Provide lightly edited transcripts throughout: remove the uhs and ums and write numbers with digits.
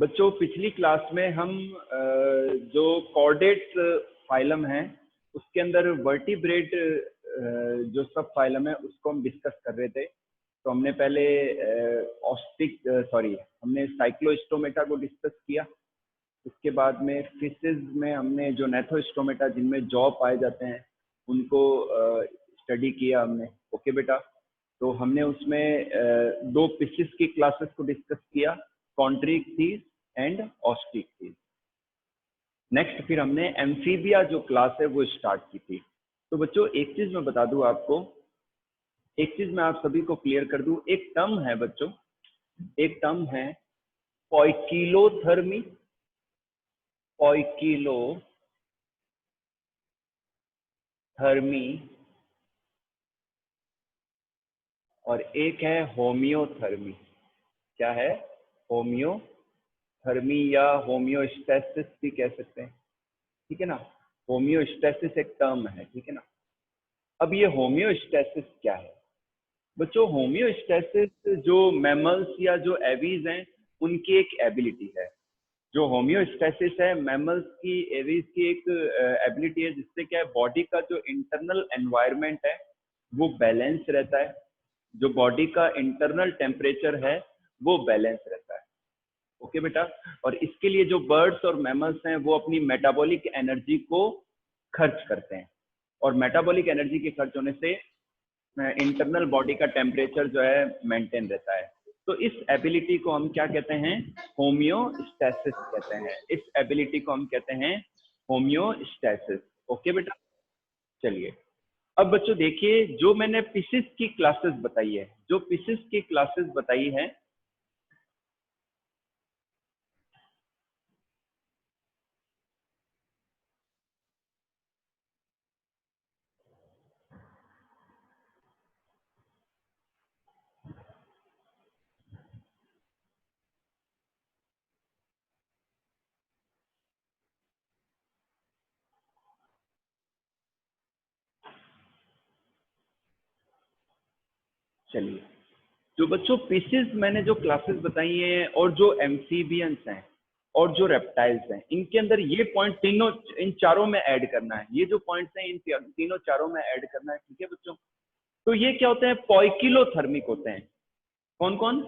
बच्चों पिछली क्लास में हम जो कॉर्डेट्स फाइलम है उसके अंदर वर्टिब्रेट जो सब फाइलम है उसको हम डिस्कस कर रहे थे। तो हमने पहले हमने साइक्लोस्टोमेटा को डिस्कस किया। उसके बाद में फिशेस में हमने जो नेथोस्टोमेटा जिनमें जॉ पाए जाते हैं उनको स्टडी किया हमने। ओके बेटा, तो हमने उसमें दो फिशेस की क्लासेस को डिस्कस किया, कॉन्ट्रिक्थिस एंड ऑस्टिक्थिस। नेक्स्ट फिर हमने एम्फीबिया जो क्लास है वो स्टार्ट की थी। तो बच्चों एक चीज मैं बता दूं आपको, एक चीज मैं आप सभी को क्लियर कर दूं। एक टर्म है बच्चों, एक टर्म है पोइकिलोथर्मी, पोइकिलोथर्मी, और एक है होम्योथर्मी। क्या है? होम्योथर्मी या होम्योस्टैसिस भी कह सकते हैं, ठीक है ना। होम्योस्टैसिस एक टर्म है, ठीक है ना। अब ये होम्योस्टैसिस क्या है बच्चों? होम्योस्टैसिस जो मैमल्स या जो एवीज हैं उनकी एक एबिलिटी है। जो होम्योस्टैसिस है मैमल्स की, एवीज की एक एबिलिटी है जिससे क्या है, बॉडी का जो इंटरनल एनवायरनमेंट है वो बैलेंस रहता है, जो बॉडी का इंटरनल टेम्परेचर है वो बैलेंस रहता है। ओके बेटा, और इसके लिए जो बर्ड्स और मैमल्स हैं वो अपनी मेटाबॉलिक एनर्जी को खर्च करते हैं, और मेटाबॉलिक एनर्जी के खर्च होने से इंटरनल बॉडी का टेम्परेचर जो है मेंटेन रहता है। तो इस एबिलिटी को हम क्या कहते हैं? होम्योस्टैसिस कहते हैं। इस एबिलिटी को हम कहते हैं होम्योस्टैसिस। ओके बेटा, चलिए अब बच्चों देखिए, जो मैंने फिशेस की क्लासेस बताई है, जो फिशेस की क्लासेस बताई है, चलिए जो बच्चों फिशेस मैंने जो क्लासेस बताई हैं और जो एम्फीबियंस हैं और जो रेप्टाइल्स हैं, इनके अंदर ये पॉइंट तीनों, इन चारों में ऐड करना है। ये जो पॉइंट्स हैं इन तीनों चारों में ऐड करना है, ठीक है बच्चों। तो ये क्या होते हैं? पोइकिलोथर्मिक होते हैं। कौन कौन?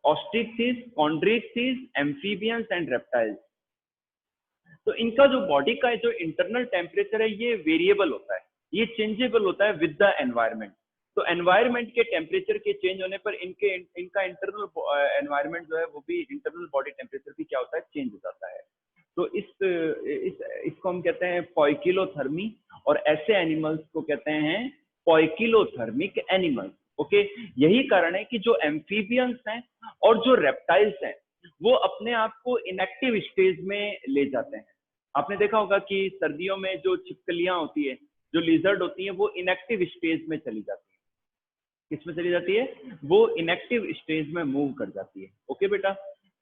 ऑस्टिक्थिस, कॉन्ड्रिक्थिस, एम्फीबियंस एंड रेप्टाइल्स। तो इनका जो बॉडी का जो इंटरनल टेम्परेचर है ये वेरिएबल होता है, ये चेंजेबल होता है विद द एनवायरनमेंट। तो एनवायरनमेंट के टेम्परेचर के चेंज होने पर इनका इंटरनल एनवायरनमेंट जो है वो भी, इंटरनल बॉडी टेम्परेचर भी क्या होता है? चेंज हो जाता है। तो इसको हम कहते हैं पोइकिलोथर्मी, और ऐसे एनिमल्स को कहते हैं पोइकिलोथर्मिक एनिमल्स। ओके, यही कारण है कि जो एम्फीबियंस हैं और जो रेप्टाइल्स हैं वो अपने आप को इनएक्टिव स्टेज में ले जाते हैं। आपने देखा होगा कि सर्दियों में जो छिपकलियां होती है, जो लिजर्ड होती है, वो इनएक्टिव स्टेज में चली जाती है। किस में चली जाती है? वो इनएक्टिव स्टेज में मूव कर जाती है। ओके बेटा,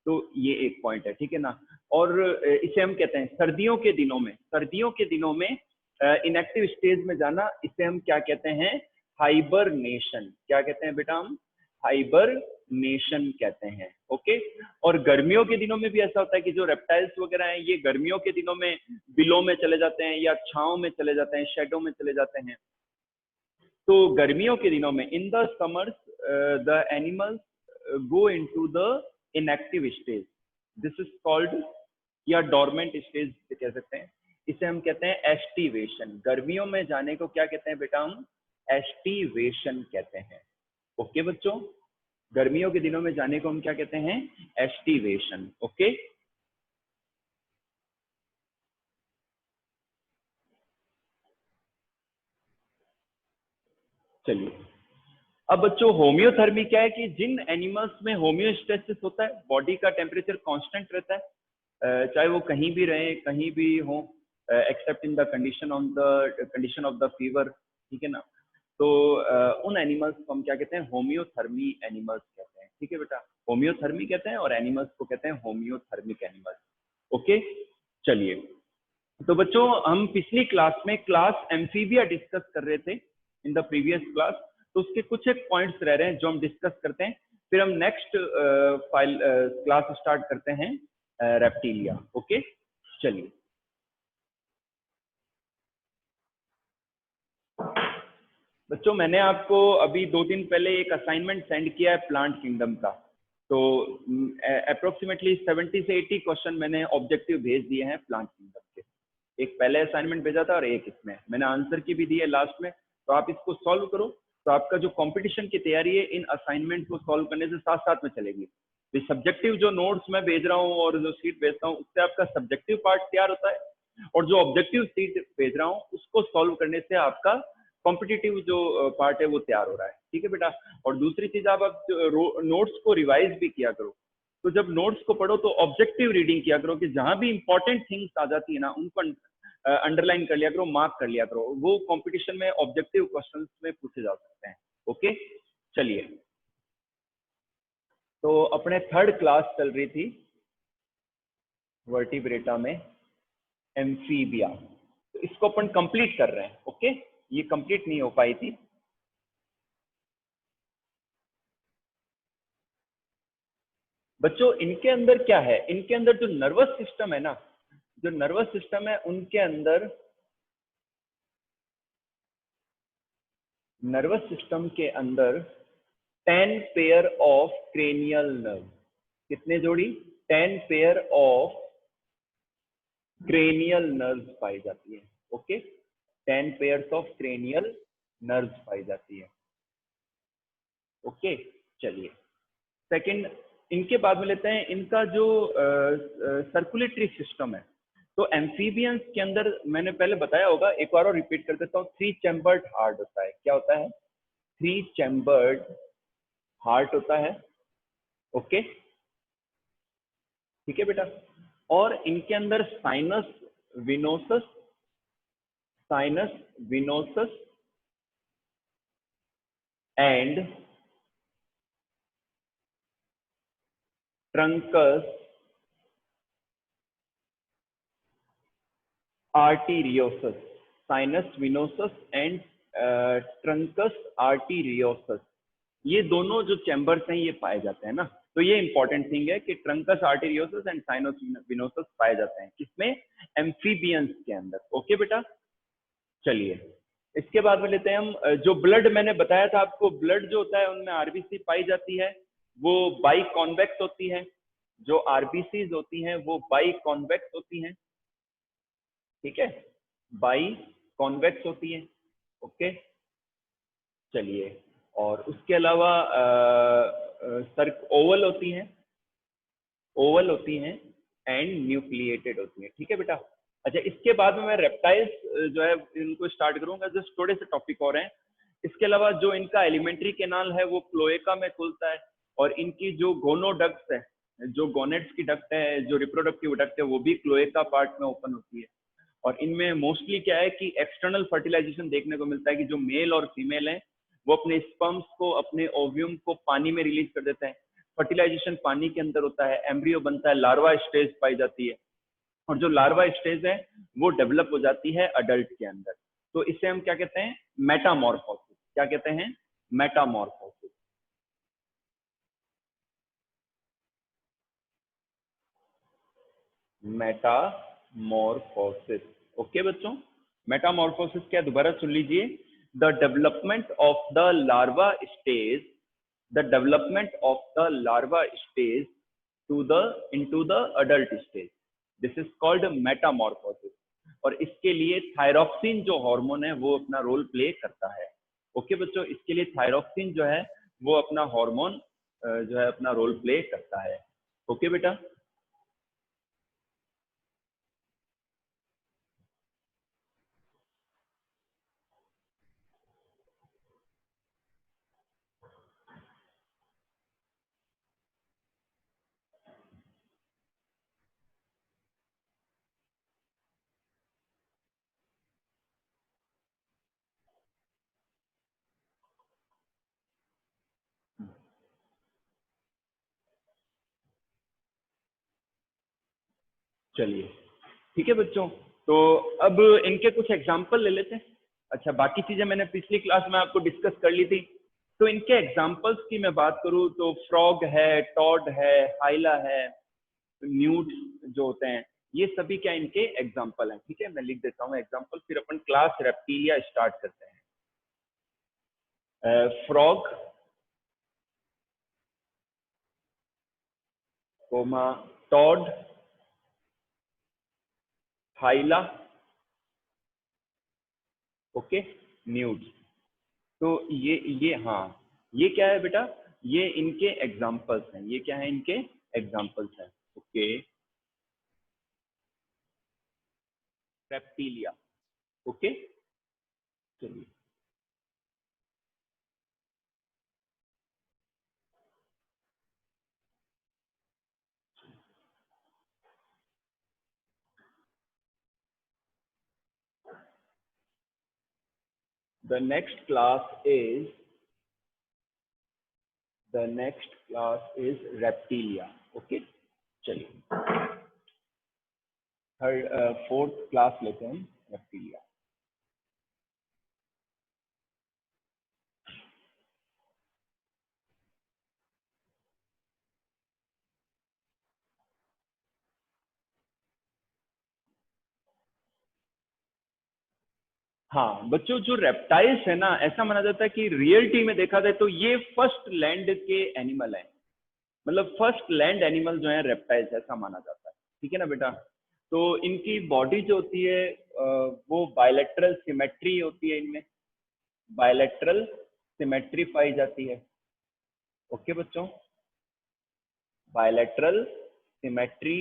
तो ये एक पॉइंट है, ठीक है ना। और इसे हम कहते हैं सर्दियों के दिनों में इनएक्टिव स्टेज में जाना, इसे हम क्या कहते हैं? हाइबरनेशन। क्या कहते हैं बेटा? हम हाइबरनेशन कहते हैं। ओके, और गर्मियों के दिनों में भी ऐसा होता है कि जो रेप्टाइल्स वगैरह हैं ये गर्मियों के दिनों में बिलों में चले जाते हैं या छांव में चले जाते हैं, शेडो में चले जाते हैं। तो गर्मियों के दिनों में in the summers the animals go into the inactive stage, this is called, या डोरमेंट स्टेज कह सकते हैं। इसे हम कहते हैं एस्टिवेशन। गर्मियों में जाने को क्या कहते हैं बेटा? हम एस्टिवेशन कहते हैं। ओके बच्चों, गर्मियों के दिनों में जाने को हम क्या कहते हैं? एस्टिवेशन। ओके, चलिए अब बच्चों होम्योथर्मी क्या है कि जिन एनिमल्स में होम्योस्टेसिस होता है, बॉडी का टेम्परेचर कांस्टेंट रहता है, चाहे वो कहीं भी रहे, कहीं भी हो, accept in the condition of the fever, ठीक है ना। तो उन एनिमल्स को हम क्या कहते हैं? होम्योथर्मी एनिमल्स कहते हैं, ठीक है बेटा। होम्योथर्मी कहते हैं और एनिमल्स को कहते हैं होम्योथर्मिक एनिमल्स। ओके, चलिए तो बच्चों हम पिछली क्लास में क्लास एम्फीबिया डिस्कस कर रहे थे इन द प्रीवियस क्लास। तो उसके कुछ एक पॉइंट्स रह रहे हैं जो हम डिस्कस करते हैं, फिर हम नेक्स्ट फाइल क्लास स्टार्ट करते हैं रेप्टिलिया। ओके, चलिए। बच्चों, मैंने आपको अभी 2 दिन पहले एक असाइनमेंट सेंड किया है प्लांट किंगडम का। तो अप्रोक्सीमेटली 70 से 80 क्वेश्चन मैंने ऑब्जेक्टिव भेज दिए हैं प्लांट किंगडम के। एक पहले असाइनमेंट भेजा था और एक इसमें मैंने आंसर की भी दी है लास्ट में। तो आप इसको सॉल्व करो, तो आपका जो कंपटीशन की तैयारी है इन असाइनमेंट को सॉल्व करने से साथ साथ में चलेगी। तो सब्जेक्टिव जो नोट्स मैं भेज रहा हूँ और जो सीट भेजता हूँ उससे आपका सब्जेक्टिव पार्ट तैयार होता है, और जो ऑब्जेक्टिव सीट भेज रहा हूँ उसको सॉल्व करने से आपका कॉम्पिटिटिव जो पार्ट है वो तैयार हो रहा है। ठीक है बेटा। और दूसरी चीज, आप नोट्स को रिवाइज भी किया करो। तो जब नोट्स को पढ़ो तो ऑब्जेक्टिव रीडिंग किया करो, कि जहां भी इंपॉर्टेंट थिंग्स आ जाती है ना उनको अंडरलाइन कर लिया करो, मार्क कर लिया करो। वो कंपटीशन में ऑब्जेक्टिव क्वेश्चंस में पूछे जा सकते हैं। ओके, चलिए। तो अपने थर्ड क्लास चल रही थी वर्टिब्रेटा में एम्फीबिया, तो इसको अपन कंप्लीट कर रहे हैं। ओके, ये कंप्लीट नहीं हो पाई थी। बच्चों, इनके अंदर क्या है, इनके अंदर जो नर्वस सिस्टम है ना, जो नर्वस सिस्टम है उनके अंदर, नर्वस सिस्टम के अंदर 10 पेयर ऑफ क्रेनियल नर्व। कितने जोड़ी? 10 पेयर ऑफ क्रेनियल नर्व्स पाई जाती है। Okay, 10 pairs of cranial nerves पाई जाती है। ओके, चलिए। सेकंड, इनके बाद में लेते हैं इनका जो सर्कुलेटरी सिस्टम है। तो एम्फीबियंस के अंदर मैंने पहले बताया होगा, एक बार और रिपीट कर देता हूँ। 3 चैम्बर्ड हार्ट होता है। क्या होता है? 3 चैम्बर्ड हार्ट होता है। ओके, ठीक है बेटा। और इनके अंदर sinus venosus, sinus venosus and truncus arteriosus, sinus venosus and truncus arteriosus, ये दोनों जो चैम्बर्स हैं ये पाए जाते हैं ना। तो ये इंपॉर्टेंट थिंग है कि ट्रंकस आर्टीरियोसस एंड साइनस विनोसस पाए जाते हैं किसमें? एम्फीबियंस के अंदर। ओके बेटा, चलिए। इसके बाद में लेते हैं हम जो ब्लड मैंने बताया था आपको, ब्लड जो होता है उनमें आरबीसी पाई जाती है, वो बाई कॉन्वेक्स होती है। जो आरबीसीज होती हैं वो बाई कॉन्वेक्स होती हैं। ठीक है, बाई कॉन्वेक्स होती है। ओके, चलिए। और उसके अलावा सर ओवल होती हैं, ओवल होती हैं एंड न्यूक्लिएटेड होती हैं। ठीक है बेटा। अच्छा, इसके बाद में मैं रेप्टाइल्स जो है इनको स्टार्ट करूंगा। जस्ट थोड़े से टॉपिक और हैं। इसके अलावा जो इनका एलिमेंट्री कैनाल है वो क्लोएका में खुलता है, और इनकी जो गोनोडक्ट्स है, जो गोनेट्स की डक्ट है, जो रिप्रोडक्टिव डक्ट है, वो भी क्लोएका पार्ट में ओपन होती है। और इनमें मोस्टली क्या है कि एक्सटर्नल फर्टिलाइजेशन देखने को मिलता है, कि जो मेल और फीमेल है वो अपने स्पर्म्स को, अपने ओव्यूम को पानी में रिलीज कर देते हैं। फर्टिलाइजेशन पानी के अंदर होता है, एम्ब्रियो बनता है, लार्वा स्टेज पाई जाती है, और जो लार्वा स्टेज है वो डेवलप हो जाती है अडल्ट के अंदर। तो इसे हम क्या कहते हैं? मेटामॉर्फोसिस। क्या कहते हैं? मेटामॉर्फोसिस। मेटामॉर्फोसिस। ओके बच्चों, मेटामॉर्फोसिस क्या? दोबारा सुन लीजिए। The development of the larva stage, the development of the larva stage to the into the adult stage, this is called metamorphosis. और इसके लिए थायरॉक्सिन जो हार्मोन है वो अपना रोल प्ले करता है। ओके बच्चों, इसके लिए थायरॉक्सिन जो है वो अपना हार्मोन जो है अपना रोल प्ले करता है। ओके बेटा। चलिए, ठीक है बच्चों। तो अब इनके कुछ एग्जाम्पल ले लेते हैं। अच्छा, बाकी चीजें मैंने पिछली क्लास में आपको डिस्कस कर ली थी। तो इनके एग्जाम्पल्स की मैं बात करूं तो फ्रॉग है, टॉड है, हाइला है, न्यूट जो होते हैं, ये सभी क्या इनके एग्जाम्पल हैं। ठीक है, मैं लिख देता हूँ एग्जाम्पल, फिर अपन क्लास रेप्टिलिया स्टार्ट करते हैं। Frog, coma, Tod, हाइला, okay, Newt. तो ये हाँ, ये क्या है बेटा, ये इनके एग्जाम्पल्स हैं, ये क्या है, इनके एग्जाम्पल्स हैं। Okay, reptilia. ओके, चलिए। The next class is reptilia. Okay, चलिए थर्ड फोर्थ क्लास लेते हैं, रेप्टिलिया। हाँ बच्चों, जो रेप्टाइल्स है ना, ऐसा माना जाता है कि रियलिटी में देखा जाए तो ये फर्स्ट लैंड के एनिमल हैं, मतलब फर्स्ट लैंड एनिमल जो है रेप्टाइल्स, ऐसा माना जाता है। ठीक है ना बेटा। तो इनकी बॉडी जो होती है वो बायलैटरल सिमेट्री होती है, इनमें बायलैटरल सिमेट्री पाई जाती है। ओके बच्चों, बायलैटरल सिमेट्री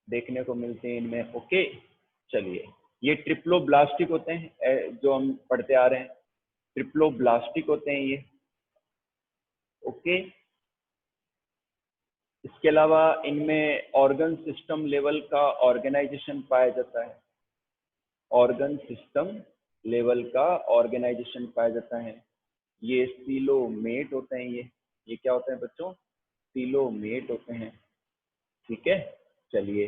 देखने को मिलते हैं इनमें। ओके, चलिए, ये ट्रिप्लोब्लास्टिक होते हैं, जो हम पढ़ते आ रहे हैं, ट्रिप्लोब्लास्टिक होते हैं ये। ओके, इसके अलावा इनमें ऑर्गन सिस्टम लेवल का ऑर्गेनाइजेशन पाया जाता है, ऑर्गन सिस्टम लेवल का ऑर्गेनाइजेशन पाया जाता है। ये सीलोमेट होते हैं, ये क्या होते हैं बच्चों, सीलोमेट होते हैं। ठीक है, चलिए,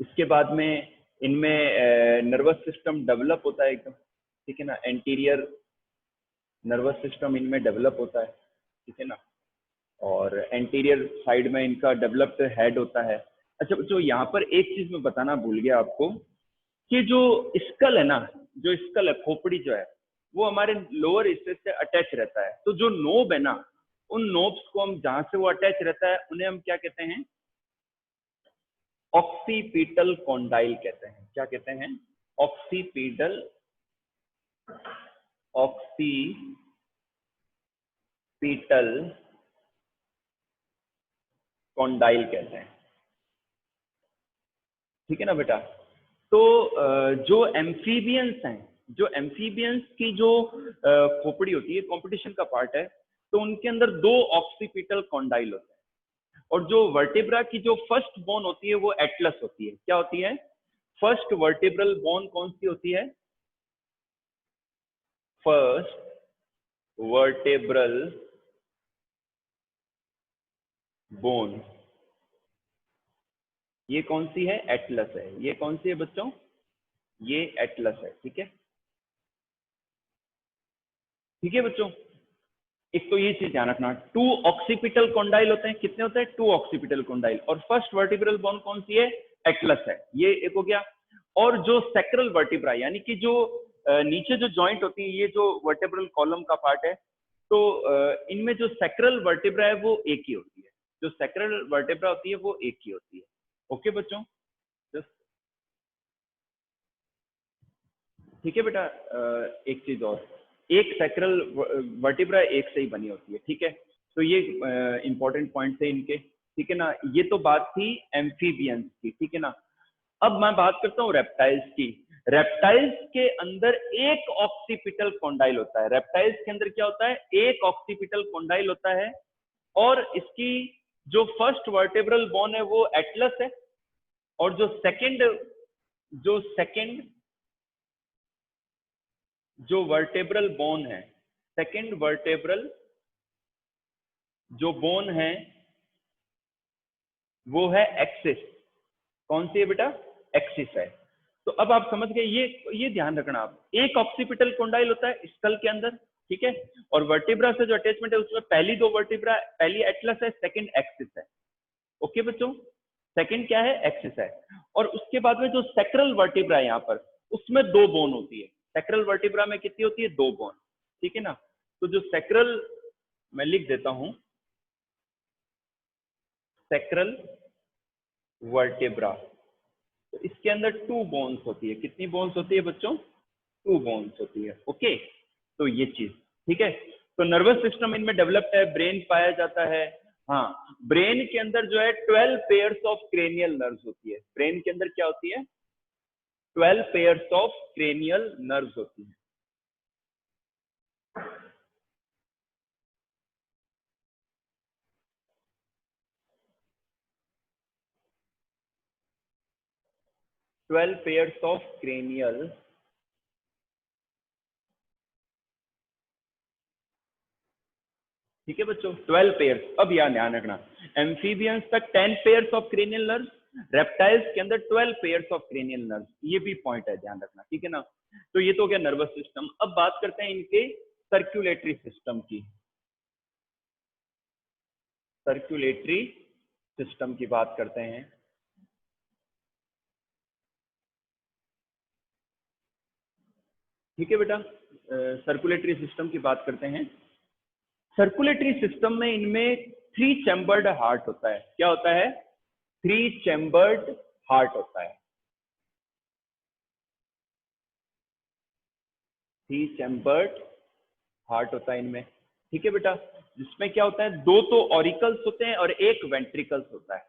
इसके बाद में इनमें नर्वस सिस्टम डेवलप होता है एकदम। ठीक है ना, एंटीरियर नर्वस सिस्टम इनमें डेवलप होता है। ठीक है ना, और एंटीरियर साइड में इनका डेवलप्ड हेड होता है। अच्छा बच्चों, यहाँ पर एक चीज मैं बताना भूल गया आपको, कि जो स्कल है ना, जो स्कल है, खोपड़ी जो है, वो हमारे लोअर हिस्से से अटैच रहता है। तो जो नोब है ना, उन नोब्स को हम, जहां से वो अटैच रहता है, उन्हें हम क्या कहते हैं, ऑक्सीपिटल कॉन्डाइल कहते हैं। क्या कहते हैं, ऑक्सीपिटल, ऑक्सीपिटल कॉन्डाइल कहते हैं। ठीक है ना बेटा। तो जो एम्फीबियंस हैं, जो एम्फीबियंस की जो खोपड़ी होती है, कंपटीशन का पार्ट है, तो उनके अंदर दो ऑक्सीपिटल कॉन्डाइल होते हैं। और जो वर्टेब्रा की जो फर्स्ट बोन होती है वो एटलस होती है। क्या होती है, फर्स्ट वर्टेब्रल बोन कौन सी होती है, फर्स्ट वर्टेब्रल बोन, ये कौन सी है, एटलस है। ये कौन सी है बच्चों, ये एटलस है। ठीक है, ठीक है बच्चों। एक तो ये चीज ध्यान रखना, टू ऑक्सीपिटल कॉन्डाइल होते हैं, कितने होते हैं, टू ऑक्सीपिटल कॉन्डाइल। और फर्स्ट वर्टिब्रल बोन कौन सी है, एटलस है, ये एक हो गया। और जो सेक्रल वर्टिब्रा, यानी कि जो नीचे जो जॉइंट होती है, ये जो वर्टिब्रल कॉलम का पार्ट है, तो इनमें जो सेक्रल वर्टिब्रा है वो एक ही होती है, जो सेक्रल वर्टिब्रा होती है वो एक ही होती है। ओके बच्चों, ठीक है बेटा। एक चीज और, एक सैक्रल वर्टिब्रा एक से ही बनी होती है। ठीक है, तो ये इंपॉर्टेंट पॉइंट थे इनके। ठीक है ना, ये तो बात थी एम्फीबियंस की। ठीक है ना, अब मैं बात करता हूँ रेप्टाइल्स की। रेप्टाइल्स के अंदर एक ऑक्सीपिटल कॉन्डाइल होता है। रेप्टाइल्स के अंदर क्या होता है, एक ऑक्सीपिटल कॉन्डाइल होता है। और इसकी जो फर्स्ट वर्टेब्रल बोन है वो एटलस है। और जो वर्टेब्रल बोन है, सेकेंड वर्टेब्रल जो बोन है वो है एक्सिस। कौन सी है बेटा, एक्सिस है। तो अब आप समझ गए, ये ध्यान रखना आप, एक ऑक्सीपिटल कॉन्डाइल होता है स्कल के अंदर, ठीक है। और वर्टिब्रा से जो अटैचमेंट है उसमें पहली दो वर्टिब्रा, पहली एटलस है, सेकंड एक्सिस है। ओके बच्चों, सेकंड क्या है, एक्सिस है। और उसके बाद में जो सैक्रल वर्टिब्रा है यहाँ पर, उसमें दो बोन होती है। सैक्रल वर्टिब्रा में कितनी होती है, दो बोन, ठीक है ना। तो जो सैक्रल, मैं लिख देता हूं, सैक्रल वर्टिब्रा, तो इसके अंदर टू बोन्स होती है। कितनी बोन्स होती है बच्चों, टू बोन्स होती है। ओके, तो ये चीज ठीक है। तो नर्वस सिस्टम इनमें डेवलप्ड है, ब्रेन पाया जाता है। हाँ, ब्रेन के अंदर जो है 12 पेयर्स ऑफ क्रेनियल नर्व्स होती है। ब्रेन के अंदर क्या होती है, 12 पेयर्स ऑफ क्रेनियल नर्व्स होती है। 12 पेयर्स ऑफ क्रेनियल, ठीक है बच्चों, 12 पेयर्स। अब यहाँ ध्यान रखना, एम्फीबियंस तक 10 pairs of cranial nerves, reptiles के अंदर 12 पेयर्स ऑफ क्रेनियल नर्व्स। ये भी पॉइंट है, ध्यान रखना, ठीक है ना। तो ये तो क्या नर्वस सिस्टम। अब बात करते हैं इनके सर्कुलेटरी सिस्टम की। सर्कुलेटरी सिस्टम की बात करते हैं। ठीक है बेटा, सर्कुलेटरी सिस्टम की बात करते हैं। सर्कुलेटरी सिस्टम में इनमें 3 चैम्बर्ड हार्ट होता है। क्या होता है, 3 चैम्बर्ड हार्ट होता है। 3 चैम्बर्ड हार्ट होता है इनमें, ठीक है बेटा। जिसमें क्या होता है, दो तो ऑरिकल्स होते हैं और एक वेंट्रिकल्स होता है,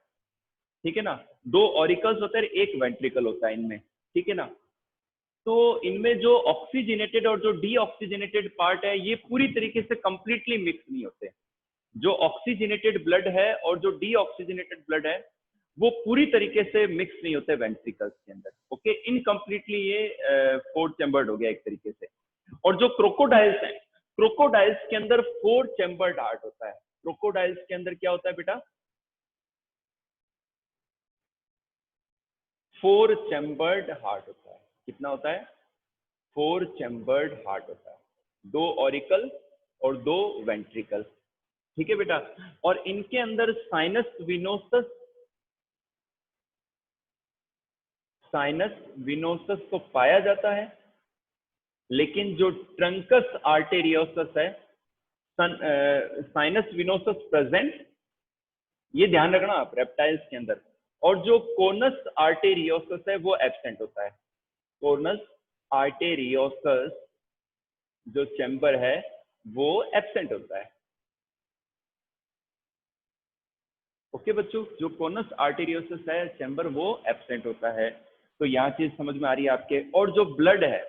ठीक है ना। दो ऑरिकल्स होते हैं, एक वेंट्रिकल होता है इनमें, ठीक है ना। तो इनमें जो ऑक्सीजनेटेड और जो डीऑक्सीजनेटेड पार्ट है, ये पूरी तरीके से कंप्लीटली मिक्स नहीं होते। जो ऑक्सीजनेटेड ब्लड है और जो डीऑक्सीजनेटेड ब्लड है, वो पूरी तरीके से मिक्स नहीं होते वेंट्रिकल्स के अंदर। ओके, इनकम्प्लीटली ये 4 चैम्बर्ड हो गया एक तरीके से। और जो क्रोकोडाइल्स हैं, क्रोकोडाइल्स के अंदर 4 चैम्बर्ड हार्ट होता है। क्रोकोडाइल्स के अंदर क्या होता है बेटा, 4 चैम्बर्ड हार्ट होता है। कितना होता है, 4 चैम्बर्ड हार्ट होता है, 2 ऑरिकल और 2 वेंट्रिकल, ठीक है बेटा। और इनके अंदर साइनस विनोसस तो पाया जाता है, लेकिन जो ट्रंकस आर्टेरियोसस है, साइनस विनोसस प्रेजेंट, ये ध्यान रखना आप, रेप्टाइल्स के अंदर। और जो कोनस आर्टेरियोसस है वो एब्सेंट होता है। कोनस आर्टेरियोसस जो चैम्बर है वो एब्सेंट होता है। ओके बच्चों, जो कोनस आर्टेरियोसस है चैम्बर, वो एब्सेंट होता है। तो यहाँ चीज समझ में आ रही है आपके। और जो ब्लड है,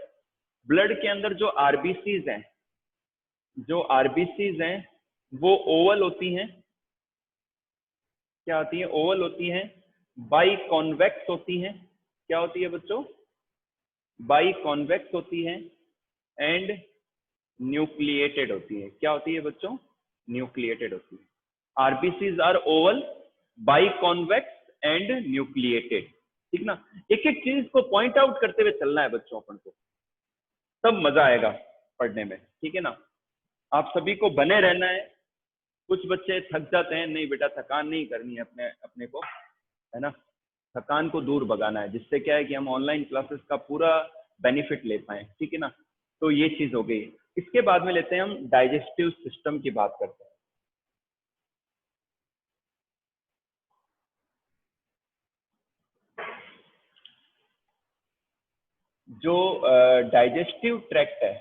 ब्लड के अंदर जो आरबीसीज हैं, जो आरबीसीज हैं वो ओवल होती हैं। क्या होती है, ओवल होती हैं। बाई कॉन्वेक्स होती हैं। क्या होती है बच्चों, बाई कॉन्वेक्स होती हैं। एंड न्यूक्लिएटेड होती है। क्या होती है बच्चों, न्यूक्लिएटेड होती है। RBCs are oval, biconvex and nucleated, ठीक ना। एक एक चीज को पॉइंट आउट करते हुए चलना है बच्चों अपन को, तब मजा आएगा पढ़ने में, ठीक है ना। आप सभी को बने रहना है। कुछ बच्चे थक जाते हैं, नहीं बेटा थकान नहीं करनी है अपने अपने को, है ना। थकान को दूर भगाना है, जिससे क्या है कि हम ऑनलाइन क्लासेस का पूरा बेनिफिट ले पाए, ठीक है ना। तो ये चीज हो गई। इसके बाद में लेते हैं हम डाइजेस्टिव सिस्टम की बात करते हैं। जो डाइजेस्टिव ट्रैक्ट है,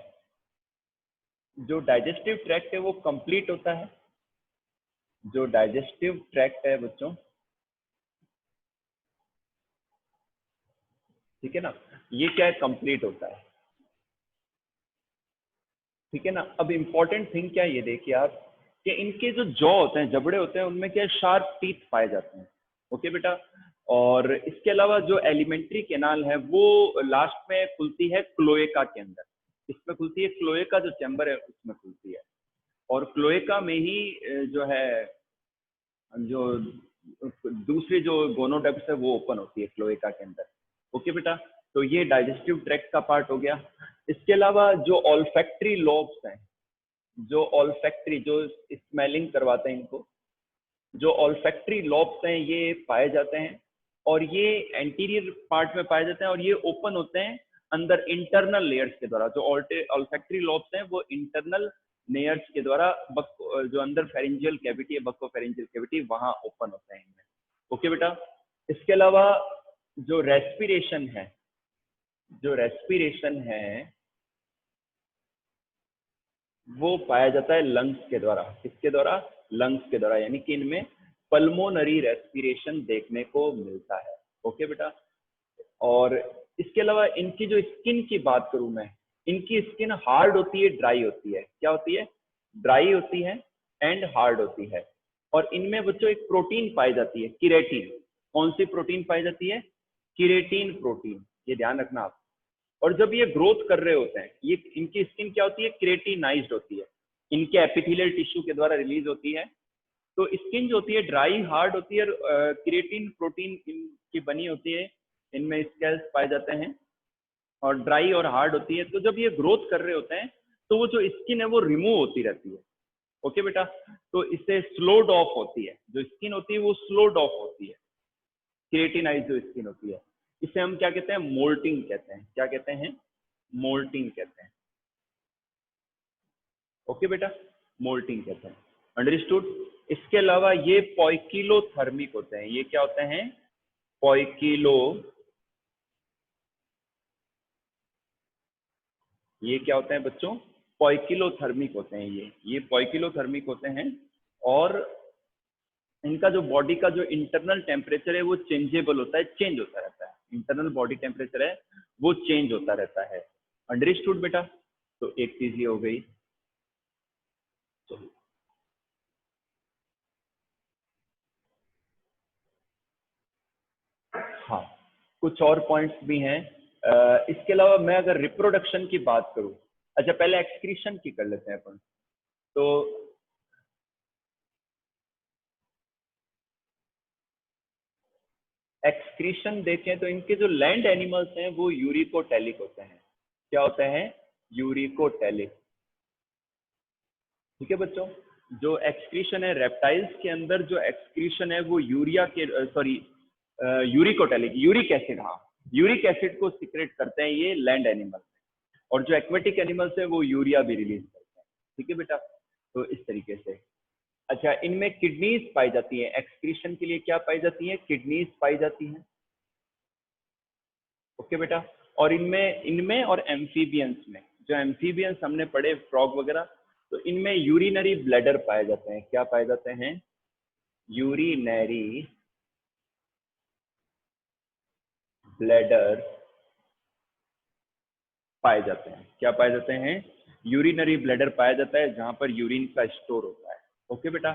जो डाइजेस्टिव ट्रैक्ट है वो कंप्लीट होता है। जो डाइजेस्टिव ट्रैक्ट है बच्चों, ठीक है ना, ये क्या है, कंप्लीट होता है, ठीक है ना। अब इंपॉर्टेंट थिंग क्या है, ये देखिए आप, कि इनके जो जॉ होते हैं, जबड़े होते हैं, उनमें क्या शार्प टीथ पाए जाते हैं। ओके बेटा। और इसके अलावा जो एलिमेंट्री कैनाल है वो लास्ट में खुलती है क्लोएका के अंदर। इसमें खुलती है, क्लोएका जो चैम्बर है उसमें खुलती है। और क्लोएका में ही जो है, जो दूसरी जो गोनोडक्ट्स है वो ओपन होती है क्लोएका के अंदर। ओके बेटा, तो ये डाइजेस्टिव ट्रैक्ट का पार्ट हो गया। इसके अलावा जो ऑल्फैक्टरी लोब्स हैं, जो ऑल्फैक्टरी, जो स्मेलिंग करवाते हैं इनको, जो ऑल्फैक्टरी लॉब्स हैं ये पाए जाते हैं, और ये एंटीरियर पार्ट में पाए जाते हैं, और ये ओपन होते हैं अंदर इंटरनल लेयर्स के द्वारा। जो ऑल्फैक्टरी लॉब्स हैं वो इंटरनल लेयर्स के द्वारा जो अंदर फेरेंजियल कैविटी है, बक्को फेरेंजियल कैविटी, वहां ओपन होते हैं इनमें। ओके बेटा। इसके अलावा जो रेस्पिरेशन है, जो रेस्पिरेशन है वो पाया जाता है लंग्स के द्वारा। किसके द्वारा? लंग्स के द्वारा, यानी कि इनमें पल्मोनरी रेस्पिरेशन देखने को मिलता है। ओके बेटा। और इसके अलावा इनकी जो स्किन की बात करूं मैं, इनकी स्किन हार्ड होती है, ड्राई होती है। क्या होती है? ड्राई होती है एंड हार्ड होती है। और इनमें बच्चों एक प्रोटीन पाई जाती है, किरेटिन। कौन सी प्रोटीन पाई जाती है? किरेटिन प्रोटीन, ये ध्यान रखना आप। और जब ये ग्रोथ कर रहे होते हैं, ये इनकी स्किन क्या होती है? केराटिनाइज्ड होती है, इनके एपिथेलियल टिश्यू के द्वारा रिलीज होती है। तो स्किन जो होती है ड्राई हार्ड होती है, और केराटिन प्रोटीन इनकी बनी होती है, इनमें स्केल्स पाए जाते हैं, और ड्राई और हार्ड होती है। तो जब ये ग्रोथ कर रहे होते हैं तो वो जो स्किन है वो रिमूव होती रहती है। ओके बेटा। तो इससे स्लोड ऑफ होती है, जो स्किन होती है वो स्लोड ऑफ होती है, केराटिनाइज्ड जो स्किन होती है। इसे हम क्या कहते हैं? मोल्टिंग कहते हैं। क्या कहते हैं? मोल्टिंग कहते हैं। ओके बेटा, मोल्टिंग कहते हैं। अंडरस्टूड। इसके अलावा ये पॉइकिलोथर्मिक होते हैं। ये क्या होते हैं? पॉइकिलो, ये क्या होते हैं बच्चों? पॉइकिलोथर्मिक होते हैं ये पॉइकिलोथर्मिक होते हैं। और इनका जो बॉडी का जो इंटरनल टेम्परेचर है वो चेंजेबल होता है, चेंज होता रहता है। इंटरनल बॉडी टेम्परेचर है वो चेंज होता रहता है। अंडरस्टूड बेटा। तो एक चीज ये हो गई। चलिए, हाँ, कुछ और पॉइंट्स भी हैं। इसके अलावा मैं अगर रिप्रोडक्शन की बात करूं, अच्छा पहले एक्सक्रीशन की कर लेते हैं अपन। तो एक्सक्रीशन देखें तो इनके जो लैंड एनिमल्स हैं वो यूरिकोटेलिक होते हैं। क्या होते हैं? यूरिकोटेलिक। ठीक है बच्चों। जो एक्सक्रीशन है रेप्टाइल्स के अंदर, जो एक्सक्रीशन है वो यूरिया के सॉरी यूरिकोटेलिक, यूरिक एसिड, हाँ, यूरिक एसिड को सिक्रेट करते हैं ये लैंड एनिमल। और जो एक्वेटिक एनिमल्स है वो यूरिया भी रिलीज करते हैं। ठीक है बेटा। तो इस तरीके से। अच्छा, इनमें किडनीज पाई जाती है। एक्सक्रीशन के लिए क्या पाई जाती है? किडनीज पाई जाती हैं। ओके बेटा। और इनमें इनमें और एम्फीबियंस में, जो एम्फीबियंस हमने पढ़े फ्रॉग वगैरह, तो इनमें यूरिनरी ब्लैडर पाए जाते हैं। क्या पाए जाते हैं? यूरिनरी ब्लैडर पाए जाते हैं। क्या पाए जाते हैं? यूरिनरी ब्लैडर पाया जाता है, जहां पर यूरिन का स्टोर होता है। ओके बेटा।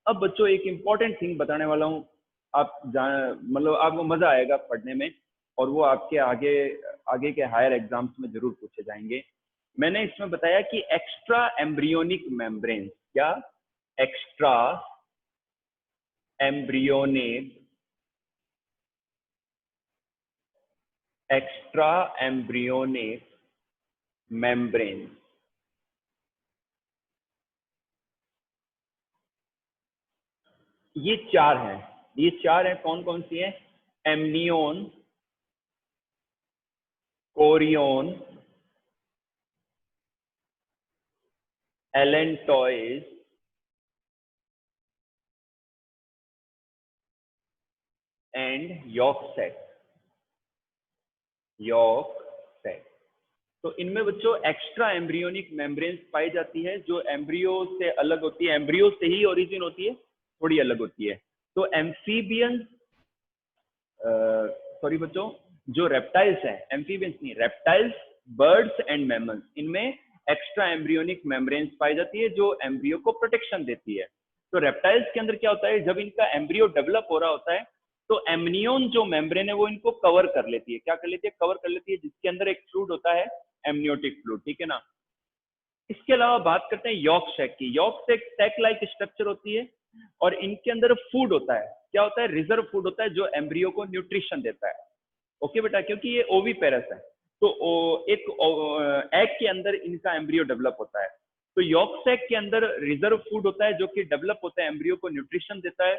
अब बच्चों एक इंपॉर्टेंट थिंग बताने वाला हूँ, आप मतलब आपको मजा आएगा पढ़ने में, और वो आपके आगे आगे के हायर एग्जाम्स में जरूर पूछे जाएंगे। मैंने इसमें बताया कि एक्स्ट्रा एम्ब्रियोनिक मेम्ब्रेन, क्या? Extra embryonic, extra embryonic membrane, ये चार हैं। ये चार हैं, कौन कौन सी हैं? Amnion, chorion, allantois and York set. तो इनमें बच्चों एक्स्ट्रा एम्ब्रियोनिक मेम्ब्रेन्स पाई जाती है, जो एम्ब्रियो से अलग होती है, एम्ब्रियो से ही ओरिजिन होती है, थोड़ी अलग होती है। तो एम्फीबियंस, सॉरी बच्चों, जो रेप्टाइल्स हैं, एम्फीबियंस नहीं, रेप्टाइल्स, बर्ड्स एंड मैमल्स, इनमें एक्स्ट्रा एम्ब्रियोनिक मेम्ब्रेन्स पाई जाती है जो एम्ब्रियो को प्रोटेक्शन देती है। तो रेप्टाइल्स के अंदर क्या होता है? जब इनका एम्ब्रियो डेवलप हो रहा होता है तो एमनियोन जो मेम्ब्रेन है वो इनको कवर कर लेती है। क्या कर लेती है? कवर कर लेती है, जिसके अंदर एक फ्लूइड होता है, एमनियोटिक फ्लूइड। ठीक है ना। इसके अलावा बात करते हैं यॉर्क सैक की। Yolk sac sac like structure होती है, और इनके अंदर फूड होता है। क्या होता है? रिजर्व फूड होता है, जो एम्ब्रियो को न्यूट्रिशन देता है। ओके बेटा, क्योंकि ये ओवीपेरस है, तो एक एग के अंदर इनका एम्ब्रियो डेवलप होता है। तो यॉर्क सैक के अंदर रिजर्व फूड होता है जो कि डेवलप होता है, एम्ब्रियो को न्यूट्रिशन देता है।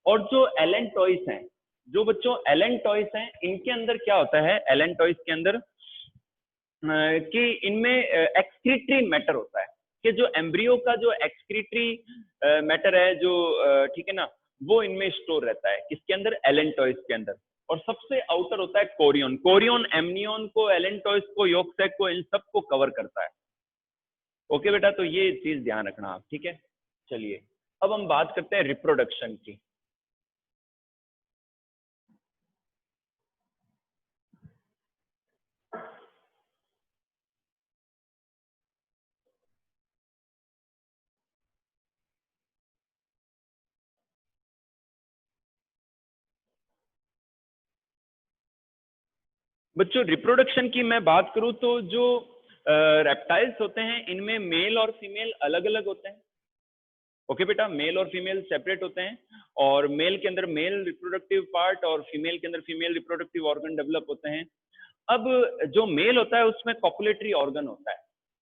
और जो एलेंटॉइस हैं, जो बच्चों एलेंटॉइस हैं, इनके अंदर क्या होता है, एलेंटॉइस के अंदर कि इनमें एक्सक्रीटरी मैटर होता है, कि जो एम्ब्रियो का जो एक्सक्रीटरी मैटर है जो ठीक है ना, वो इनमें स्टोर रहता है, किसके अंदर, एलेंटॉइस के अंदर। और सबसे आउटर होता है कोरियन। कोरियन एमनियन को, एलेंटॉइस को, यॉर्क सैक को, इन सब को कवर करता है। ओके बेटा, तो ये चीज ध्यान रखना आप, ठीक है। चलिए अब हम बात करते हैं रिप्रोडक्शन की। बच्चों रिप्रोडक्शन की मैं बात करूं तो जो रेप्टाइल्स होते हैं इनमें मेल और फीमेल अलग अलग होते हैं। ओके बेटा, मेल और फीमेल सेपरेट होते हैं, और मेल के अंदर मेल रिप्रोडक्टिव पार्ट और फीमेल के अंदर फीमेल रिप्रोडक्टिव ऑर्गन डेवलप होते हैं। अब जो मेल होता है उसमें कॉपुलेटरी ऑर्गन होता है,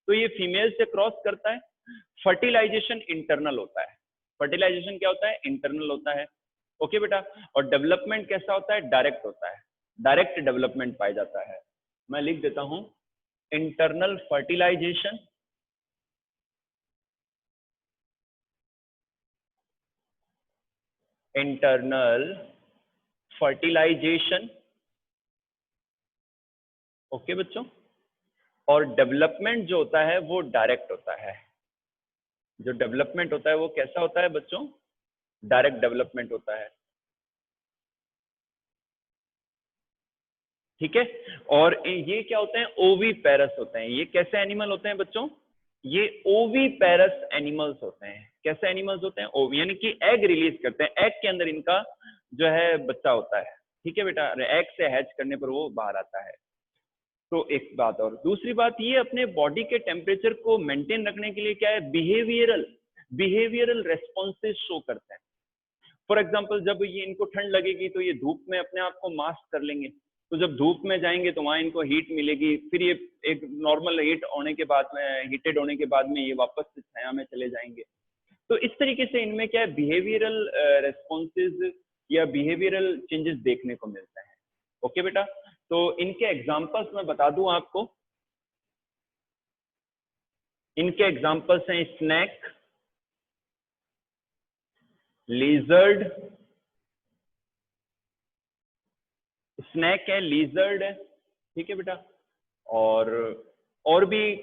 तो ये फीमेल से क्रॉस करता है। फर्टिलाइजेशन इंटरनल होता है। फर्टिलाइजेशन क्या होता है, इंटरनल होता है। ओके बेटा, और डेवलपमेंट कैसा होता है, डायरेक्ट होता है, डायरेक्ट डेवलपमेंट पाया जाता है। मैं लिख देता हूं, internal fertilisation, internal fertilisation. Okay बच्चों, और डेवलपमेंट जो होता है वो डायरेक्ट होता है। जो डेवलपमेंट होता है वो कैसा होता है बच्चों, डायरेक्ट डेवलपमेंट होता है, ठीक है। और ये क्या होते हैं, ओवी पैरस होते हैं। ये कैसे एनिमल होते हैं बच्चों, ये ओवी पैरस एनिमल्स होते हैं। कैसे एनिमल्स होते हैं, ओवी यानी कि एग रिलीज करते हैं, एग के अंदर इनका जो है बच्चा होता है, ठीक है बेटा। एग से हैच करने पर वो बाहर आता है। तो एक बात, और दूसरी बात ये अपने बॉडी के टेम्परेचर को मेंटेन रखने के लिए क्या है, बिहेवियरल बिहेवियरल रेस्पॉन्सेज शो करते हैं। फॉर एग्जाम्पल, जब ये इनको ठंड लगेगी तो ये धूप में अपने आप को मास्क कर लेंगे, तो जब धूप में जाएंगे तो वहां इनको हीट मिलेगी, फिर ये एक नॉर्मल हीट होने के बाद में, हीटेड होने के बाद में ये वापस से छाया में चले जाएंगे। तो इस तरीके से इनमें क्या है, बिहेवियरल रेस्पॉन्सेज या बिहेवियरल चेंजेस देखने को मिलते हैं। ओके बेटा, तो इनके एग्जाम्पल्स मैं बता दूं आपको। इनके एग्जाम्पल्स हैं स्नैक, लीजर्ड, स्नैक है, लीजर्ड है, ठीक है बेटा। और भी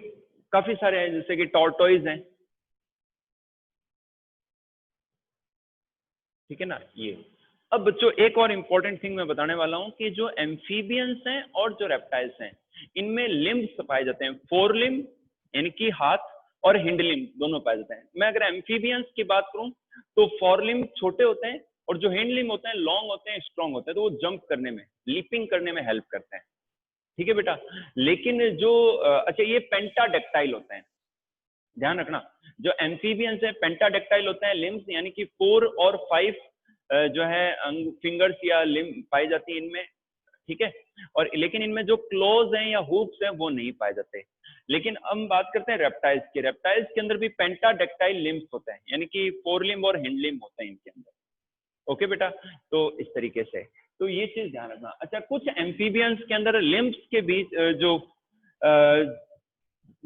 काफी सारे हैं, जैसे कि टॉर्टोइज हैं, ठीक है ना ये। अब बच्चों एक और इंपॉर्टेंट थिंग मैं बताने वाला हूं कि जो एम्फीबियंस हैं और जो रेप्टाइल्स हैं, इनमें लिम्ब्स पाए जाते हैं। फोर लिम्ब यानी कि हाथ, और हिंड लिम्ब दोनों पाए जाते हैं। मैं अगर एम्फीबियंस की बात करूं तो फोर लिम्ब छोटे होते हैं, और जो हिंड लिम्ब होते हैं लॉन्ग होते हैं, स्ट्रॉन्ग होते हैं, तो वो जंप करने में, लीपिंग करने में हेल्प करते हैं, ठीक है बेटा। लेकिन जो अच्छा, ये पेंटाडेक्टाइल होते हैं, ध्यान रखना। जो एम्फीबियंस है पेंटाडेक्टाइल होते हैं, लिम्स यानी कि 4 और 5 जो है अंग, फिंगर्स या लिम्ब पाई जाती है इनमें, ठीक है। और लेकिन इनमें जो क्लोज हैं या हुक्स हैं वो नहीं पाए जाते। लेकिन हम बात करते हैं रेप्टाइल्स की। रेप्टाइल्स के अंदर भी पेंटाडेक्टाइल लिम्स होते हैं, यानी कि 4 लिम्ब और हिंड लिम्ब होते हैं इनके अंदर। ओके बेटा, तो इस तरीके से तो ये चीज ध्यान रखना। अच्छा, कुछ एम्फीबियंस के अंदर लिम्स के बीच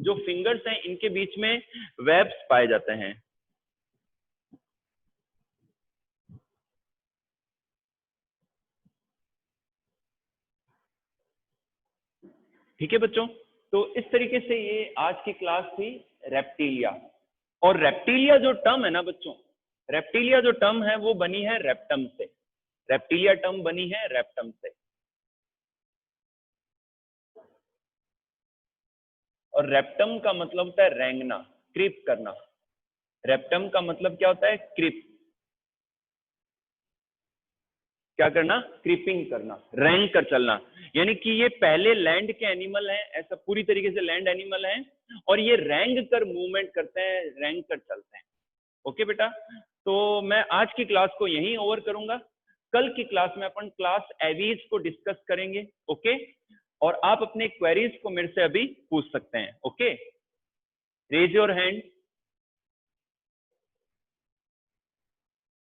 जो फिंगर्स हैं इनके बीच में वेब्स पाए जाते हैं, ठीक है बच्चों। तो इस तरीके से ये आज की क्लास थी रेप्टिलिया। और रेप्टिलिया जो टर्म है ना बच्चों, रेप्टिलिया जो टर्म है वो बनी है रेप्टम से। रेप्टिलिया टर्म बनी है रेप्टम से। और रेप्टम का मतलब होता है रेंगना, क्रीप करना। रेप्टम का मतलब क्या होता है, क्रीप, क्या करना, क्रीपिंग करना, रेंग कर चलना। यानी कि ये पहले लैंड के एनिमल हैं, ऐसा पूरी तरीके से लैंड एनिमल हैं, और ये रेंग कर मूवमेंट करते हैं, रेंग कर चलते हैं। ओके बेटा, तो मैं आज की क्लास को यहीं ओवर करूंगा। कल की क्लास में अपन क्लास एवीज को डिस्कस करेंगे। ओके, और आप अपने क्वेरीज को मेरे से अभी पूछ सकते हैं। Okay, raise your hand.